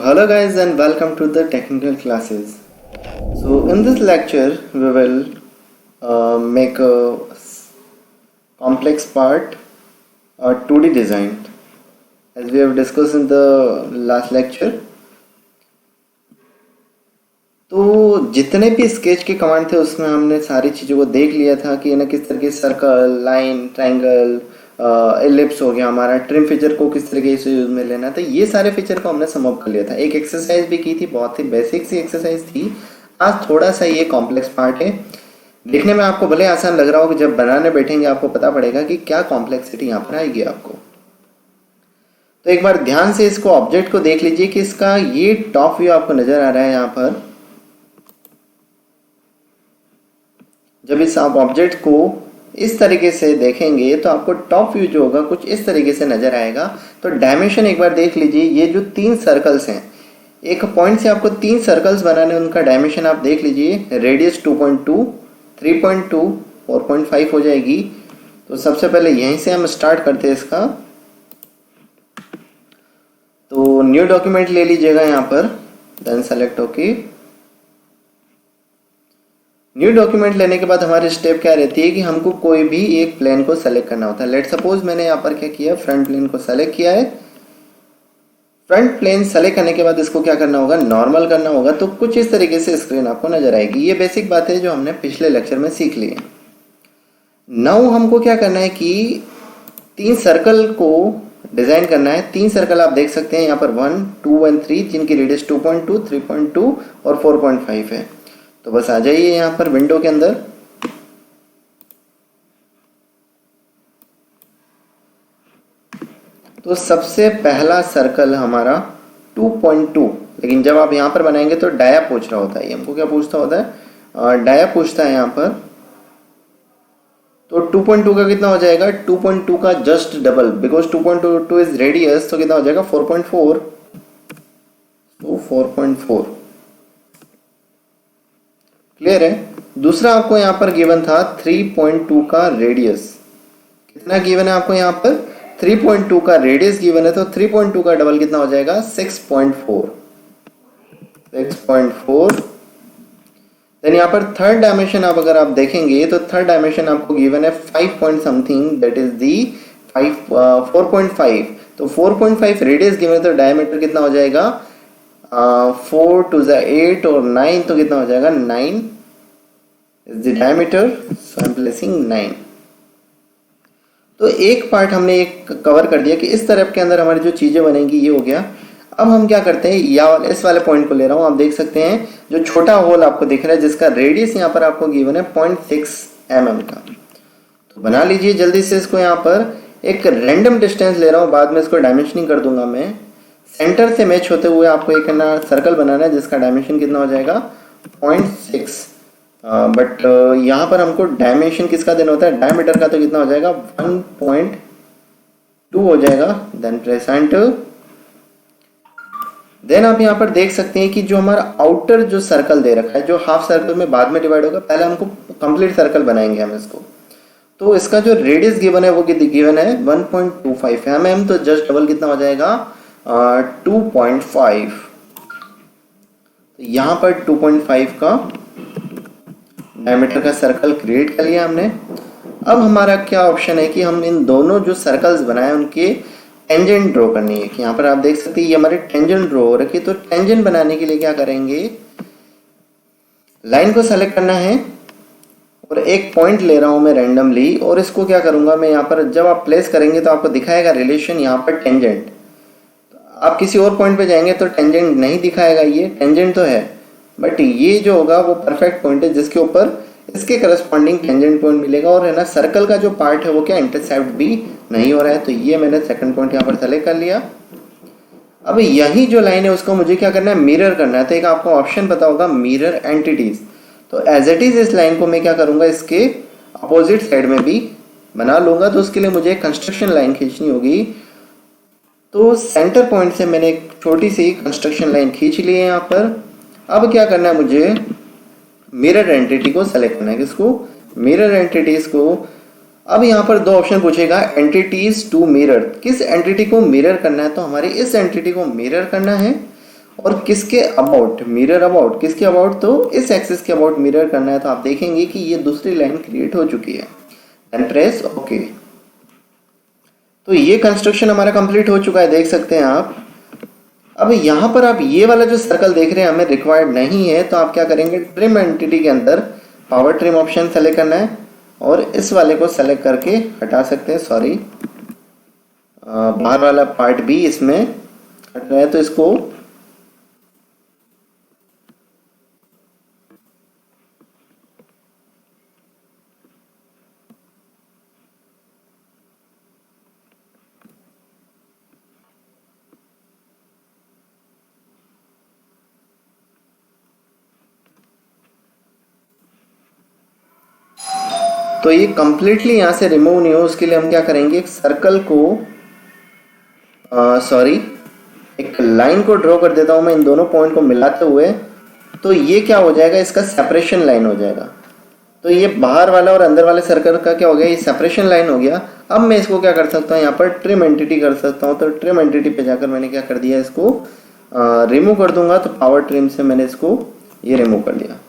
Hello guys and welcome to the technical classes. So in this lecture we will make a complex part 2D design as we have discussed in the last lecture. तो जितने भी sketch के command थे उसमें हमने सारी चीज़ों को देख लिया था कि ना किस तरह के सर्कल, लाइन, ट्रायंगल, एलिप्स हो गया हमारा, ट्रिम फीचर को किस तरीके से यूज में लेना था, ये सारे फीचर को हमने सम अप कर लिया था। एक एक्सरसाइज भी की थी, बहुत ही बेसिक सी एक्सरसाइज थी। आज थोड़ा सा ये कॉम्प्लेक्स पार्ट है, देखने में आपको भले आसान लग रहा हो कि जब बनाने बैठेंगे आपको पता पड़ेगा कि क्या कॉम्प्लेक्सिटी यहाँ पर आएगी आपको। तो एक बार ध्यान से इसको ऑब्जेक्ट को देख लीजिए कि इसका ये टॉप व्यू आपको नजर आ रहा है। यहाँ पर जब इस आप ऑब्जेक्ट को इस तरीके से देखेंगे तो आपको टॉप व्यू जो होगा कुछ इस तरीके से नजर आएगा। तो डायमेंशन एक बार देख लीजिए, ये जो 3 सर्कल्स हैं, एक पॉइंट से आपको 3 सर्कल्स बनाने, उनका डायमेंशन आप देख लीजिए। रेडियस 2.2, 3.2, 4.5 हो जाएगी। तो सबसे पहले यहीं से हम स्टार्ट करते हैं इसका। तो न्यू डॉक्यूमेंट ले लीजिएगा यहाँ पर, then select okay. New document लेने के बाद हमारी स्टेप क्या रहती है कि हमको कोई भी एक प्लेन को सेलेक्ट करना होता है। लेट सपोज मैंने यहाँ पर क्या किया, फ्रंट प्लेन को सेलेक्ट किया है। फ्रंट प्लेन सेलेक्ट करने के बाद इसको क्या करना होगा, नॉर्मल करना होगा। तो कुछ इस तरीके से स्क्रीन आपको नजर आएगी। ये बेसिक बात है जो हमने पिछले लेक्चर में सीख ली है। नाउ हमको क्या करना है कि 3 सर्कल को डिजाइन करना है। 3 सर्कल आप देख सकते हैं यहाँ पर 1, 2 एंड 3, जिनकी रेडियस 2.2, 3.2 और 4.5 है। तो बस आ जाइए यहाँ पर विंडो के अंदर। तो सबसे पहला सर्कल हमारा 2.2, लेकिन जब आप यहाँ पर बनाएंगे तो डाया पूछ रहा होता है। हमको क्या पूछता होता है, डाया पूछता है यहाँ पर। तो 2.2 का कितना हो जाएगा, 2.2 का just double, because 2.2 is radius, तो कितना हो जाएगा 4.4। तो 4.4 क्लियर है। दूसरा आपको यहाँ पर गिवन था 3.2 का रेडियस। कितना गिवन है आपको यहाँ पर, 3.2 का रेडियस गिवन है। तो 3.2 का डबल कितना हो जाएगा 6.4। देन यहाँ पर थर्ड डायमेंशन आप अगर आप देखेंगे तो थर्ड डायमेंशन आपको गिवन है 5 point something, that is the 4.5। तो 4.5 रेडियस गिवन है, तो डायमीटर कितना हो जाएगा 4 to the 8 और 9, तो कितना हो जाएगा 9 is the diameter, so I'm placing 9। तो एक पार्ट हमने एक कवर कर दिया कि इस तरफ के अंदर हमारी जो चीजें बनेंगी, ये हो गया। अब हम क्या करते हैं, या इस वाले पॉइंट को ले रहा हूं। आप देख सकते हैं जो छोटा होल आपको दिख रहा है, जिसका रेडियस यहाँ पर आपको गिवन है 0.6 mm का। तो बना लीजिए जल्दी से इसको। यहाँ पर एक रैंडम डिस्टेंस ले रहा हूँ, बाद में इसको डायमेंशनिंग कर दूंगा मैं। सेंटर से मैच होते हुए आपको एक ना सर्कल बनाना है जिसका डायमेंशन कितना हो जाएगा 0.6। बट यहाँ पर हमको डायमेंशन किसका देना होता है, डायमीटर का। तो कितना हो जाएगा 1.2 हो जाएगा। Then press enter. देन आप यहाँ पर देख सकते हैं कि जो हमारा आउटर जो सर्कल दे रखा है, जो हाफ सर्कल में बाद में डिवाइड होगा, पहले हमको कंप्लीट सर्कल बनाएंगे हम इसको। तो इसका जो रेडियस गिवन है वो गिवन है 1.25 mm। तो जस्ट डबल कितना हो जाएगा 2.5। तो यहाँ पर 2.5 का डायमीटर का सर्कल क्रिएट कर लिया हमने। अब हमारा क्या ऑप्शन है कि हम इन दोनों जो सर्कल्स बनाए उनके टेंजेंट ड्रॉ करनी है। कि यहाँ पर आप देख सकते हैं ये हमारे टेंजेंट ड्रॉ हो रखी। तो टेंजेंट बनाने के लिए क्या करेंगे, लाइन को सेलेक्ट करना है और एक पॉइंट ले रहा हूं मैं रैंडमली, और इसको क्या करूंगा मैं यहाँ पर, जब आप प्लेस करेंगे तो आपको दिखाएगा रिलेशन यहाँ पर टेंजेंट। आप किसी और पॉइंट पे जाएंगे तो टेंजेंट नहीं दिखाएगा। ये टेंजेंट तो है, बट ये जो होगा वो परफेक्ट पॉइंट है जिसके ऊपर इसके करस्पॉन्डिंग टेंजेंट पॉइंट मिलेगा। और है ना, सर्कल का जो पार्ट है वो क्या इंटरसेप्ट भी नहीं हो रहा है। तो ये मैंने सेकंड पॉइंट यहाँ पर सेलेक्ट कर लिया। अब यही जो लाइन है उसको मुझे क्या करना है, मिरर करना है। तो एक आपको ऑप्शन पता होगा मिरर एंटिटीज। तो एज इट इज इस लाइन को मैं क्या करूंगा, इसके अपोजिट साइड में भी बना लूंगा। तो उसके लिए मुझे कंस्ट्रक्शन लाइन खींचनी होगी। तो सेंटर पॉइंट से मैंने एक छोटी सी कंस्ट्रक्शन लाइन खींच ली है यहाँ पर। अब क्या करना है, मुझे मिरर एंटिटी को सेलेक्ट करना है। किसको, मिरर एंटिटीज को। अब यहाँ पर 2 ऑप्शन पूछेगा, एंटिटीज टू मिरर। किस एंटिटी को मिरर करना है, तो हमारे इस एंटिटी को मिरर करना है। और किसके अबाउट, मिरर अबाउट, किसके अबाउट, तो इस एक्सिस के अबाउट मिरर करना है। तो आप देखेंगे कि ये दूसरी लाइन क्रिएट हो चुकी है। Then press okay. तो ये कंस्ट्रक्शन हमारा कंप्लीट हो चुका है, देख सकते हैं आप। अब यहाँ पर आप ये वाला जो सर्कल देख रहे हैं हमें रिक्वायर्ड नहीं है, तो आप क्या करेंगे, ट्रिम एंटिटी के अंदर पावर ट्रिम ऑप्शन सेलेक्ट करना है और इस वाले को सेलेक्ट करके हटा सकते हैं। सॉरी, बाहर वाला पार्ट भी इसमें हट रहा है, तो इसको तो ये कंप्लीटली यहाँ से रिमूव नहीं हो, उसके लिए हम क्या करेंगे, एक सर्कल को सॉरी एक लाइन को ड्रॉ कर देता हूँ मैं इन दोनों पॉइंट को मिलाते हुए। तो ये क्या हो जाएगा, इसका सेपरेशन लाइन हो जाएगा। तो ये बाहर वाला और अंदर वाले सर्कल का क्या हो गया, ये सेपरेशन लाइन हो गया। अब मैं इसको क्या कर सकता हूँ, यहाँ पर ट्रिम एंटिटी कर सकता हूँ। तो ट्रिम एंटिटी पे जाकर मैंने क्या कर दिया, इसको रिमूव कर दूंगा। तो पावर ट्रिम से मैंने इसको ये रिमूव कर लिया।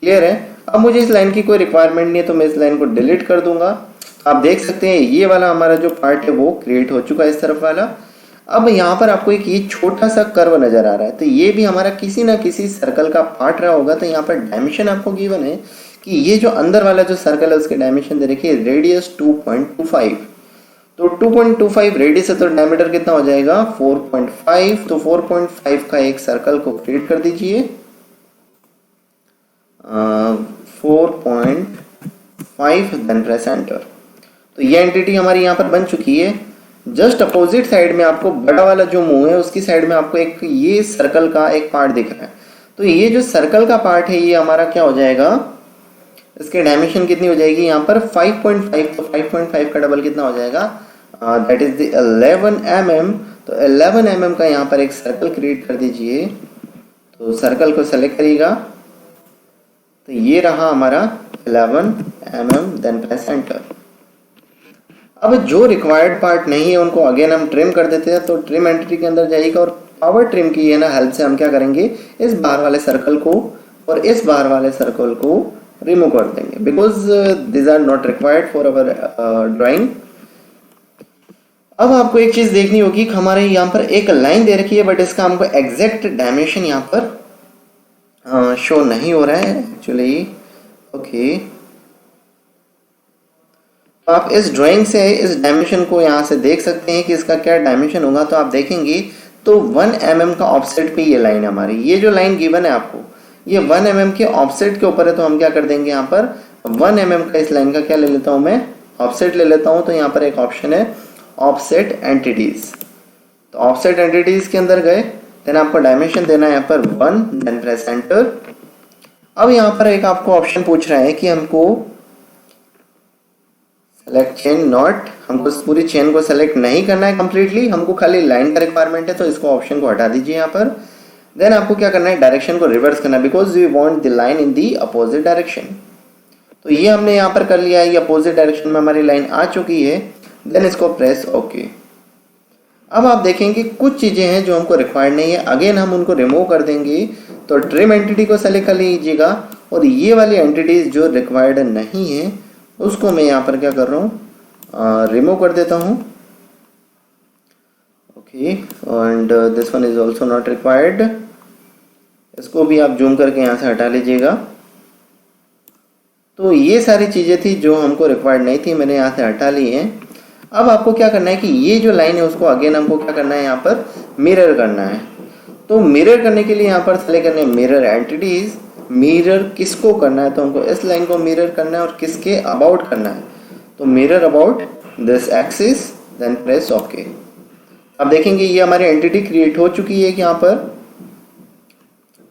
क्लियर है। अब मुझे इस लाइन की कोई रिक्वायरमेंट नहीं है, तो मैं इस लाइन को डिलीट कर दूंगा। आप देख सकते हैं ये वाला हमारा जो पार्ट है वो क्रिएट हो चुका है, इस तरफ वाला। अब यहाँ पर आपको एक ये छोटा सा कर्व नजर आ रहा है, तो ये भी हमारा किसी ना किसी सर्कल का पार्ट रहा होगा। तो यहाँ पर डायमेंशन आपको गिवन है कि ये जो अंदर वाला जो सर्कल है उसके डायमेंशन दे रखिए रेडियस 2.25। तो 2.25 रेडियस है, तो डायमीटर कितना हो जाएगा 4.5। तो 4.5 का एक सर्कल को क्रिएट कर दीजिए। 4.5 देन प्रेस एंटर। तो ये एंटिटी हमारी यहाँ पर बन चुकी है। जस्ट अपोजिट साइड में आपको बड़ा वाला जो मुंह है उसकी साइड में आपको एक ये सर्कल का एक पार्ट दिख रहा है। तो ये जो सर्कल का पार्ट है ये हमारा क्या हो जाएगा, इसके डायमेंशन कितनी हो जाएगी यहाँ पर 5.5। तो 5.5 का डबल कितना हो जाएगा, दैट इज द 11 mm। तो 11 mm का यहाँ पर एक सर्कल क्रिएट कर दीजिए। तो सर्कल को सेलेक्ट करिएगा, तो ये रहा हमारा 11 mm देन प्रेस एंटर। अब जो रिक्वायर्ड पार्ट नहीं है उनको अगेन हम ट्रिम कर देते हैं। तो ट्रिम एंटिटी के अंदर जाइएगा और पावर ट्रिम की है ना हेल्प से हम क्या करेंगे, इस बाहर वाले सर्कल को और इस बाहर वाले सर्कल को रिमूव कर देंगे, because this are not required for our drawing. अब आपको एक चीज देखनी होगी, हमारे यहाँ पर एक लाइन दे रखी है बट इसका हमको एग्जैक्ट डायमेंशन यहाँ पर शो नहीं हो रहा है एक्चुअली। ओके, तो आप इस ड्राइंग से इस डायमेंशन को यहाँ से देख सकते हैं कि इसका क्या डायमेंशन होगा। तो आप देखेंगे तो 1 mm का ऑफसेट पे ये लाइन हमारी, ये जो लाइन गिवन है आपको ये 1 mm के ऑफसेट के ऊपर है। तो हम क्या कर देंगे, यहाँ पर 1 mm का इस लाइन का क्या ले लेता हूँ मैं, ऑफसेट ले लेता हूँ। तो यहाँ पर एक ऑप्शन है ऑफसेट एंटिटीज। तो ऑफसेट एंटिटीज के अंदर गए, देन आपको डायमेंशन देना है यहाँ पर 1 देन प्रेस एंटर। अब यहाँ पर एक आपको ऑप्शन पूछ रहा है कि हमको सेलेक्ट चेन नॉट, हमको पूरी चेन को सेलेक्ट नहीं करना है कंप्लीटली, हमको खाली लाइन का रिक्वायरमेंट है। तो इसको ऑप्शन को हटा दीजिए यहाँ पर। देन आपको क्या करना है, डायरेक्शन को रिवर्स करना है, because we want the line in the opposite direction. तो ये हमने यहाँ पर कर लिया है, ये अपोजिट डायरेक्शन में हमारी लाइन आ चुकी है। देन इसको प्रेस ओके। अब आप देखेंगे कुछ चीजें हैं जो हमको रिक्वायर्ड नहीं है, अगेन हम उनको रिमूव कर देंगे। तो ट्रिम एंटिटी को सेलेक्ट कर लीजिएगा और ये वाली एंटिटीज जो रिक्वायर्ड नहीं है उसको मैं यहाँ पर क्या कर रहा हूँ, रिमूव कर देता हूँ। Okay, and this one is also not required. इसको भी आप जूम करके यहाँ से हटा लीजिएगा। तो ये सारी चीज़ें थी जो हमको रिक्वायर्ड नहीं थी, मैंने यहाँ से हटा ली हैं। अब आपको क्या करना है कि ये जो लाइन है उसको अगेन हमको क्या करना है, यहाँ पर मिरर करना है। तो मिरर करने के लिए यहाँ पर सेलेक्ट करना है मिरर एंटिटीज। मिरर किसको करना है, तो हमको इस लाइन को मिरर करना है और किसके अबाउट करना है, तो mirror about this axis then press okay. अब देखेंगे ये हमारी एंटिटी क्रिएट हो चुकी है यहाँ पर।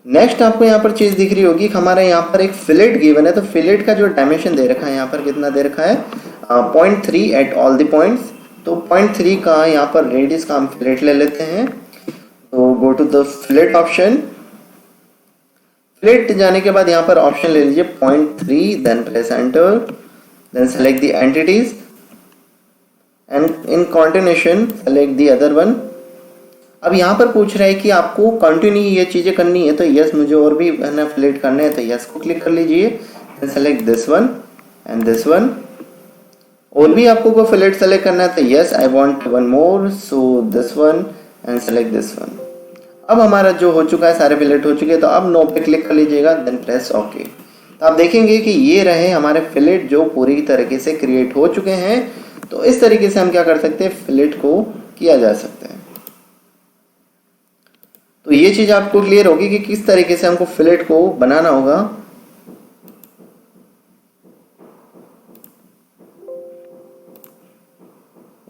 नेक्स्ट आपको यहाँ पर चीज दिख रही होगी, हमारा यहाँ पर एक फिलेट गिवन है। तो फिलेट का जो डायमेंशन दे रखा है यहाँ पर कितना दे रखा है, 0.3 एट ऑल द पॉइंट्स। तो 0.3 का यहाँ पर रेडियस का हम फिलेट ले लेते हैं। तो go to the fillet option. Fillet जाने के बाद यहाँ पर ऑप्शन ले लीजिए 0.3 then press enter. Then select the entities and in continuation select the other one. अब यहाँ पर पूछ रहा है कि आपको कंटिन्यू ये चीज़ें करनी है, तो यस मुझे और भी है ना फिलेट करना है, तो यस को क्लिक कर लीजिए and select this one and this one. और भी आपको को फिलेट सेलेक्ट करना है, तो yes I want one more, so this one and select this one. अब हमारा जो हो चुका है, सारे फिलेट हो चुके हैं, तो अब नो पे क्लिक कर लीजिएगा, देन प्रेस ओके। तो आप देखेंगे कि ये रहे हमारे फिलेट जो पूरी तरीके से क्रिएट हो चुके हैं। तो इस तरीके से हम क्या कर सकते हैं, फिलेट को किया जा सकता है। तो ये चीज आपको क्लियर होगी कि किस तरीके से हमको फिलेट को बनाना होगा।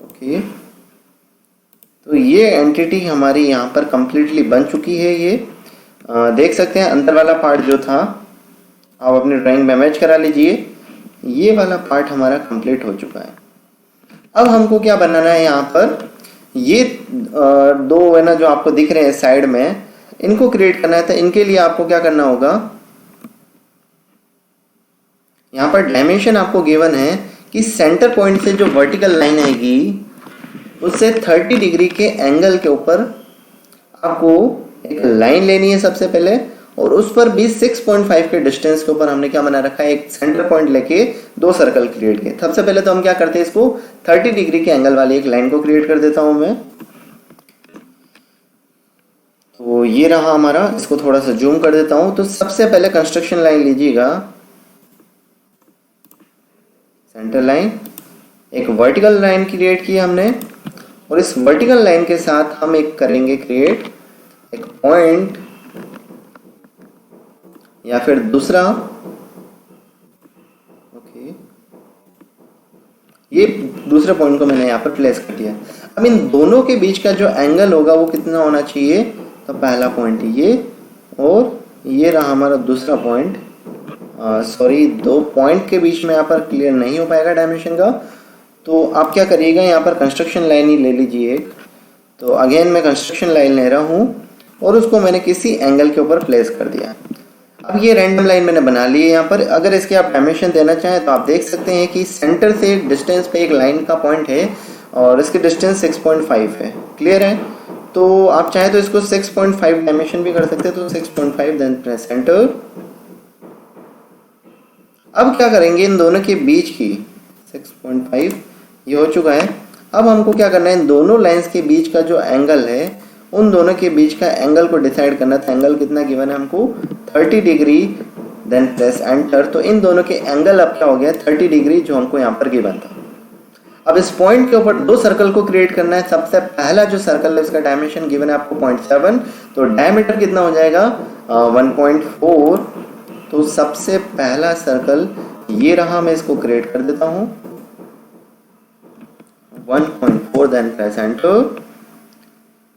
ओके, तो ये एंटिटी हमारी यहाँ पर कंप्लीटली बन चुकी है। ये देख सकते हैं अंदर वाला पार्ट जो था आप अपनी ड्राइंग में मैच करा लीजिए। ये वाला पार्ट हमारा कंप्लीट हो चुका है। अब हमको क्या बनाना है, यहाँ पर ये दो है ना जो आपको दिख रहे हैं साइड में, इनको क्रिएट करना है। तो इनके लिए आपको क्या करना होगा, यहाँ पर डायमेंशन आपको गिवन है कि सेंटर पॉइंट से जो वर्टिकल लाइन आएगी उससे 30 डिग्री के एंगल के ऊपर आपको एक लाइन लेनी है सबसे पहले, और उस पर भी 6.5 के डिस्टेंस के ऊपर हमने क्या बना रखा है, एक सेंटर पॉइंट लेके दो सर्कल क्रिएट किए। सबसे पहले तो हम क्या करते हैं, इसको 30 डिग्री के एंगल वाली एक लाइन को क्रिएट कर देता हूं मैं। तो ये रहा हमारा, इसको थोड़ा सा जूम कर देता हूं। तो सबसे पहले कंस्ट्रक्शन लाइन लीजिएगा, सेंटर लाइन, एक वर्टिकल लाइन क्रिएट की हमने, और इस वर्टिकल लाइन के साथ हम एक करेंगे क्रिएट एक पॉइंट या फिर दूसरा। ओके, ये दूसरे पॉइंट को मैंने यहाँ पर प्लेस कर दिया। अब इन दोनों के बीच का जो एंगल होगा वो कितना होना चाहिए, तो पहला पॉइंट ये, और ये रहा हमारा दूसरा पॉइंट। सॉरी, दो पॉइंट के बीच में यहाँ पर क्लियर नहीं हो पाएगा डायमेंशन का, तो आप क्या करिएगा, यहाँ पर कंस्ट्रक्शन लाइन ही ले लीजिए। तो अगेन मैं कंस्ट्रक्शन लाइन ले रहा हूँ और उसको मैंने किसी एंगल के ऊपर प्लेस कर दिया। अब ये रैंडम लाइन मैंने बना ली है। यहाँ पर अगर इसके आप डायमेंशन देना चाहें तो आप देख सकते हैं कि सेंटर से डिस्टेंस पे एक लाइन का पॉइंट है और इसकी डिस्टेंस 6.5 है। क्लियर है? तो आप चाहें तो इसको 6.5 डायमेंशन भी कर सकते हैं, तो 6.5 देन प्रेस एंटर। अब क्या करेंगे, इन दोनों के बीच की 6.5 ये हो चुका है। अब हमको क्या करना है, इन दोनों लाइंस के बीच का जो एंगल है, उन दोनों के बीच का एंगल को डिसाइड करना था। एंगल कितना गिवन है हमको, 30 डिग्री, देन प्रेस एंटर। तो इन दोनों के एंगल अब क्या हो गया, 30 डिग्री जो हमको यहाँ पर गिवन था। अब इस पॉइंट के ऊपर दो सर्कल को क्रिएट करना है। सबसे पहला जो सर्कल है उसका डायमेंशन गिवन है आपको 0.7, तो डायमीटर कितना हो जाएगा 1.4। तो सबसे पहला सर्कल ये रहा, मैं इसको क्रिएट कर देता हूँ 1.4, देन प्रेस एंटर।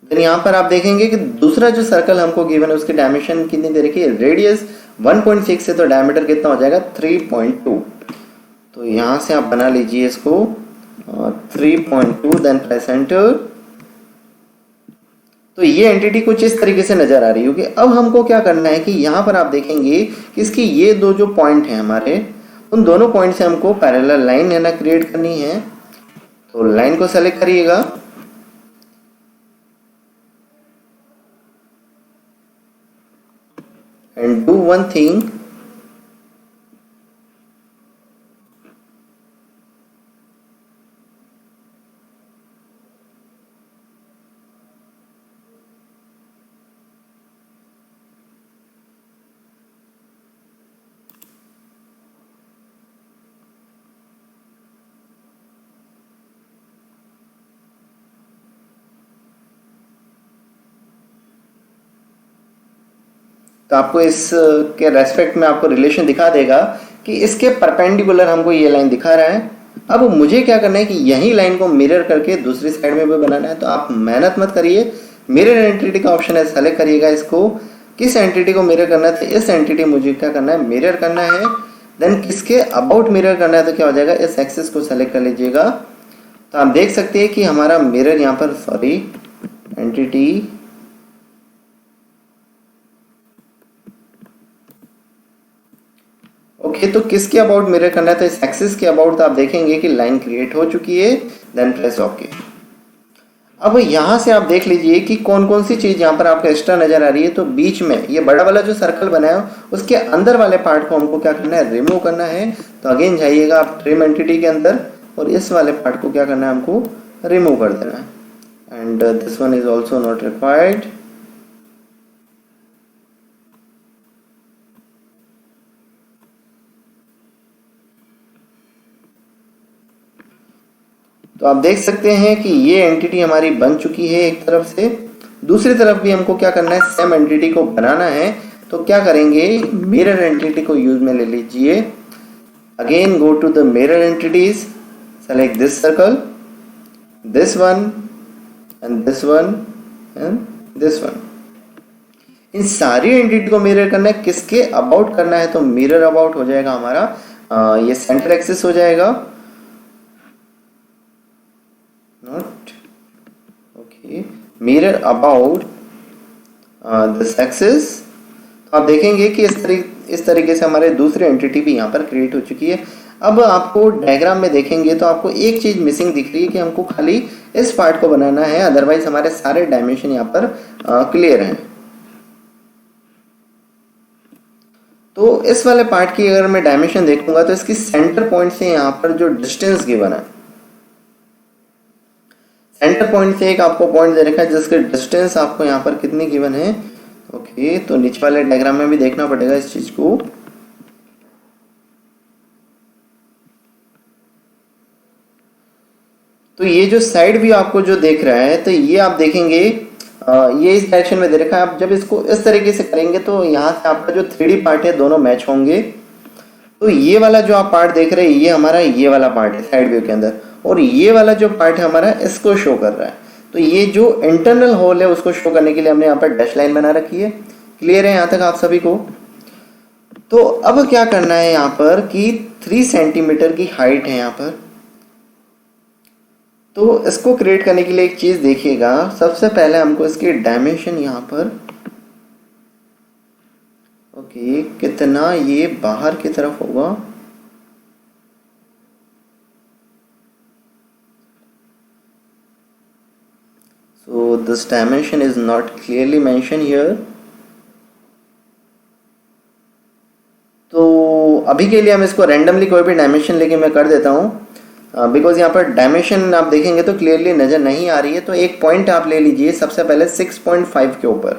देन यहाँ पर आप देखेंगे कि दूसरा जो सर्कल हमको गिवन है उसकी डायमेंशन कितनी दे रखी है, रेडियस 1.6 है, तो डायमीटर कितना हो जाएगा 3.2। तो यहाँ से आप बना लीजिए इसको 3.2, देन प्रेस एंटर। तो ये एंटिटी कुछ इस तरीके से नजर आ रही होगी। अब हमको क्या करना है कि यहाँ पर आप देखेंगे कि इसकी ये दो जो पॉइंट है हमारे, उन दोनों पॉइंट से हमको पैरेलल लाइन है ना क्रिएट करनी है। तो लाइन को सेलेक्ट करिएगा, and do one thing, तो आपको इस के रेस्पेक्ट में आपको रिलेशन दिखा देगा कि इसके परपेंडिकुलर हमको ये लाइन दिखा रहा है। अब मुझे क्या करना है कि यही लाइन को मिरर करके दूसरी साइड में भी बनाना है। तो आप मेहनत मत करिए, मिरर एंटिटी का ऑप्शन है, सेलेक्ट करिएगा इसको। किस एंटिटी को मिरर करना है, तो इस एंटिटी मुझे क्या करना है, मिरर करना है। देन किसके अबाउट मिरर करना है, तो क्या हो जाएगा, इस एक्सिस को सेलेक्ट कर लीजिएगा। तो आप देख सकते हैं कि हमारा मिरर यहाँ पर, सॉरी, एंटिटी ओके, तो किसके अबाउट मिरर करना है, तो इस एक्सिस के अबाउट। तो आप देखेंगे कि लाइन क्रिएट हो चुकी है, देन प्रेस ओके। अब यहाँ से आप देख लीजिए कि कौन कौन सी चीज़ यहाँ पर आपको एक्स्ट्रा नज़र आ रही है। तो बीच में ये बड़ा वाला जो सर्कल बनाया है उसके अंदर वाले पार्ट को हमको क्या करना है, रिमूव करना है। तो अगेन जाइएगा आप ट्रिम एंटिटी के अंदर और इस वाले पार्ट को क्या करना है, हमको रिमूव कर देना है। And this one is also not required. तो आप देख सकते हैं कि ये एंटिटी हमारी बन चुकी है एक तरफ से। दूसरी तरफ भी हमको क्या करना है, सेम एंटिटी को बनाना है। तो क्या करेंगे, मिरर एंटिटी को यूज में ले लीजिए। Again go to the mirror entities, select this circle, this one and this one and this one. इन सारी एंटिटी को मिरर करना है। किसके अबाउट करना है, तो मिरर अबाउट हो जाएगा हमारा, ये सेंटर एक्सिस हो जाएगा। Not okay, mirror about this axis. तो आप देखेंगे कि इस तरीके से हमारे दूसरी एंटिटी भी यहाँ पर क्रिएट हो चुकी है। अब आपको डायग्राम में देखेंगे तो आपको एक चीज मिसिंग दिख रही है कि हमको खाली इस पार्ट को बनाना है, अदरवाइज हमारे सारे डायमेंशन यहाँ पर क्लियर हैं। तो इस वाले पार्ट की अगर मैं डायमेंशन देखूंगा तो इसकी सेंटर पॉइंट से यहाँ पर जो डिस्टेंस गिवन है, सेंटर पॉइंट से एक आपको पॉइंट दे रखा है जिसके डिस्टेंस आपको यहाँ पर कितनी गिवन है। ओके, तो नीचे वाले डायग्राम में भी देखना पड़ेगा इस चीज को। तो ये जो साइड व्यू आपको जो देख रहा है, तो ये आप देखेंगे ये इस डायरेक्शन में दे रखा है। आप जब इसको इस तरीके से करेंगे तो यहाँ से आपका जो 3D पार्ट है दोनों मैच होंगे। तो ये वाला जो आप पार्ट देख रहे हैं ये हमारा ये वाला पार्ट है साइड व्यू के अंदर, और ये वाला जो पार्ट है हमारा इसको शो कर रहा है। तो ये जो इंटरनल होल है उसको शो करने के लिए हमने यहाँ पर डैश लाइन बना रखी है। क्लियर है यहाँ तक आप सभी को? तो अब क्या करना है यहाँ पर कि 3 सेंटीमीटर की हाइट है यहाँ पर। तो इसको क्रिएट करने के लिए एक चीज देखिएगा, सबसे पहले हमको इसकी डायमेंशन यहाँ पर ओके कितना ये बाहर की तरफ होगा। So this dimension is not clearly mentioned here. तो अभी के लिए हम इसको रैंडमली कोई भी डायमेंशन लेके मैं कर देता हूँ, बिकॉज यहाँ पर डायमेंशन आप देखेंगे तो क्लियरली नज़र नहीं आ रही है। तो एक पॉइंट आप ले लीजिए सबसे पहले 6.5 के ऊपर।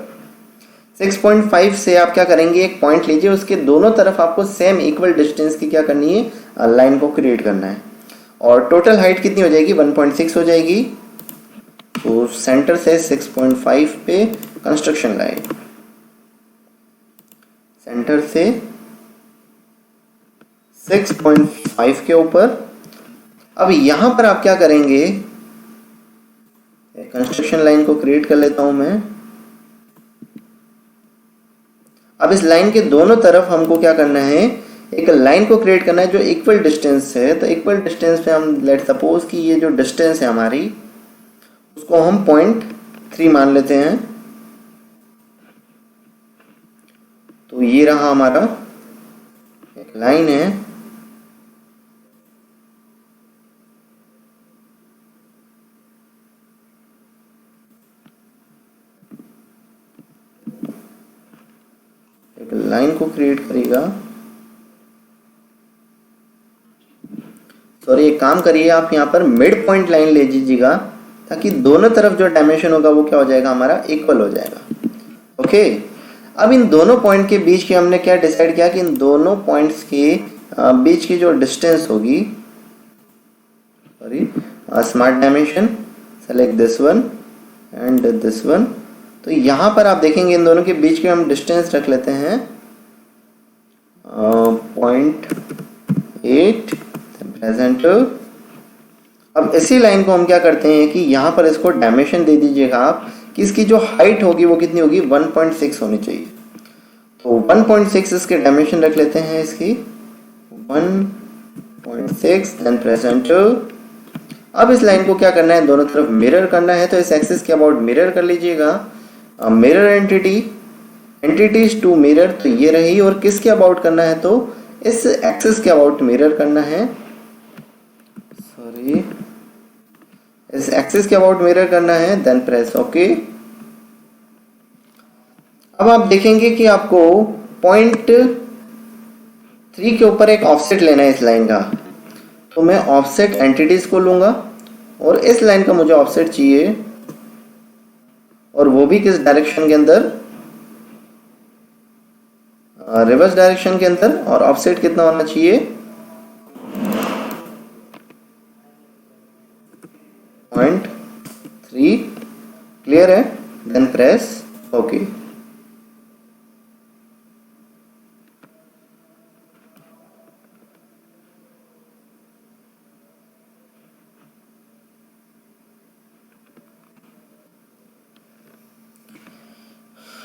6.5 से आप क्या करेंगे, एक पॉइंट लीजिए, उसके दोनों तरफ आपको सेम इक्वल डिस्टेंस की क्या करनी है, लाइन को क्रिएट करना है। और टोटल हाइट कितनी हो जाएगी, 1.6 हो जाएगी। तो सेंटर से 6.5 पे कंस्ट्रक्शन लाइन, सेंटर से 6.5 के ऊपर। अब यहां पर आप क्या करेंगे, कंस्ट्रक्शन लाइन को क्रिएट कर लेता हूं मैं। अब इस लाइन के दोनों तरफ हमको क्या करना है, एक लाइन को क्रिएट करना है जो इक्वल डिस्टेंस है। तो इक्वल डिस्टेंस पे हम लेट सपोज कि ये जो डिस्टेंस है हमारी उसको हम 0.3 मान लेते हैं। तो ये रहा हमारा एक लाइन है। एक लाइन को क्रिएट करेगा। सॉरी, एक काम करिए आप यहाँ पर मिड पॉइंट लाइन ले लीजिएगा ताकि दोनों तरफ जो डायमेंशन होगा वो क्या हो जाएगा, हमारा इक्वल हो जाएगा। ओके, अब इन दोनों पॉइंट के बीच की हमने क्या डिसाइड किया कि इन दोनों पॉइंट्स के बीच की जो डिस्टेंस होगी, sorry smart dimension, select this one and this one. तो यहाँ पर आप देखेंगे इन दोनों के बीच के हम डिस्टेंस रख लेते हैं 0.8 प्रेजेंट। अब इसी लाइन को हम क्या करते हैं कि यहाँ पर इसको डायमेंशन दे दीजिएगा आप कि इसकी जो हाइट होगी वो कितनी होगी, 1.6 होनी चाहिए। तो 1.6 इसके डायमेंशन रख लेते हैं, इसकी 1.6 देन प्रेजेंट। अब इस लाइन को क्या करना है, दोनों तरफ मिरर करना है। तो इस एक्सिस के अबाउट मिरर कर लीजिएगा, मिरर एंटिटीज टू मिरर, तो ये रही। और किसके अबाउट करना है, तो इस एक्सिस के अबाउट मिरर करना है, सॉरी इस एक्सिस के अबाउट मिरर करना है, देन प्रेस ओके। अब आप देखेंगे कि आपको पॉइंट 3 के ऊपर एक ऑफसेट लेना है इस लाइन का। तो मैं ऑफसेट एंटिटीज को लूंगा और इस लाइन का मुझे ऑफसेट चाहिए, और वो भी किस डायरेक्शन के अंदर, रिवर्स डायरेक्शन के अंदर। और ऑफसेट कितना होना चाहिए, 0.3। क्लियर है, देन प्रेस ओके।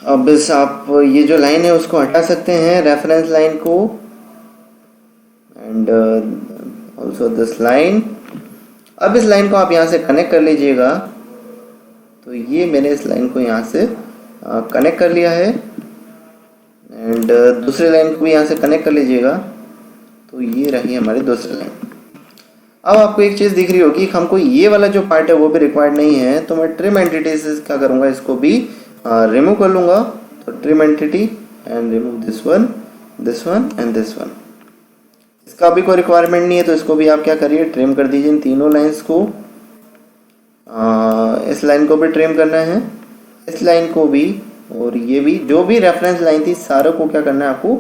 अब इस आप ये जो लाइन है उसको हटा सकते हैं, रेफरेंस लाइन को, एंड ऑल्सो दिस लाइन। अब इस लाइन को आप यहाँ से कनेक्ट कर लीजिएगा। तो ये मैंने इस लाइन को यहाँ से कनेक्ट कर लिया है, एंड दूसरी लाइन को भी यहाँ से कनेक्ट कर लीजिएगा। तो ये रही हमारी दूसरी लाइन। अब आपको एक चीज़ दिख रही होगी, हमको ये वाला जो पार्ट है वो भी रिक्वायर्ड नहीं है, तो मैं ट्रिम एंटिटी से क्या करूँगा, इसको भी रिमूव कर लूँगा। तो trim entity and remove this one and this one. इसका भी कोई रिक्वायरमेंट नहीं है, तो इसको भी आप क्या करिए, ट्रिम कर दीजिए इन तीनों लाइंस को। इस लाइन को भी ट्रिम करना है, इस लाइन को भी, और ये भी, जो भी रेफरेंस लाइन थी सारों को क्या करना है आपको।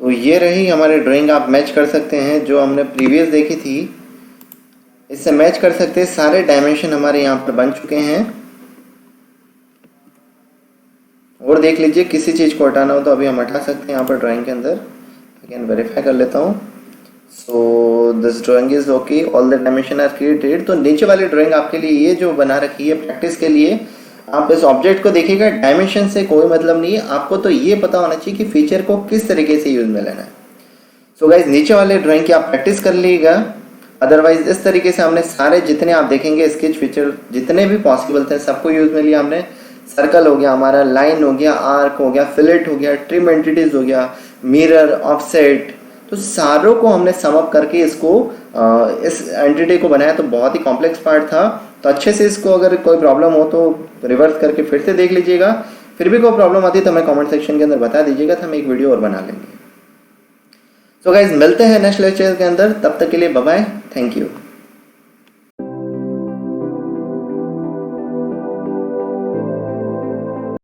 तो ये रही हमारी ड्राइंग। आप मैच कर सकते हैं जो हमने प्रीवियस देखी थी, इससे मैच कर सकते हैं। सारे डायमेंशन हमारे यहाँ पर बन चुके हैं। और देख लीजिए, किसी चीज़ को हटाना हो तो अभी हम हटा सकते हैं यहाँ पर ड्राइंग के अंदर। अगेन वेरीफाई कर लेता हूँ। So this drawing is okay, all the dimension are created. तो नीचे वाली ड्राइंग आपके लिए ये जो बना रखी है प्रैक्टिस के लिए, आप इस ऑब्जेक्ट को देखिएगा, डायमेंशन से कोई मतलब नहीं है, आपको तो ये पता होना चाहिए कि फीचर को किस तरीके से यूज में लेना है। सो गाइज, नीचे वाले ड्राइंग की आप प्रैक्टिस कर लीजिएगा। अदरवाइज इस तरीके से हमने सारे जितने आप देखेंगे स्केच फीचर जितने भी पॉसिबल थे सबको यूज में लिया हमने। सर्कल हो गया हमारा, लाइन हो गया, आर्क हो गया, फिलेट हो गया, ट्रिम एंटिटीज हो गया, मिरर, ऑफसेट, तो सारों को हमने सम अप करके इसको इस एंटिटी को बनाया। तो बहुत ही कॉम्प्लेक्स पार्ट था। तो अच्छे से इसको अगर कोई प्रॉब्लम हो तो रिवर्स करके फिर से देख लीजिएगा। फिर भी कोई प्रॉब्लम आती है तो हमें कमेंट सेक्शन के अंदर बता दीजिएगा, तो हम एक वीडियो और बना लेंगे। सो गाइज, मिलते हैं नेक्स्ट लेक्चर के अंदर। तब तक के लिए बाय बाय, थैंक यू।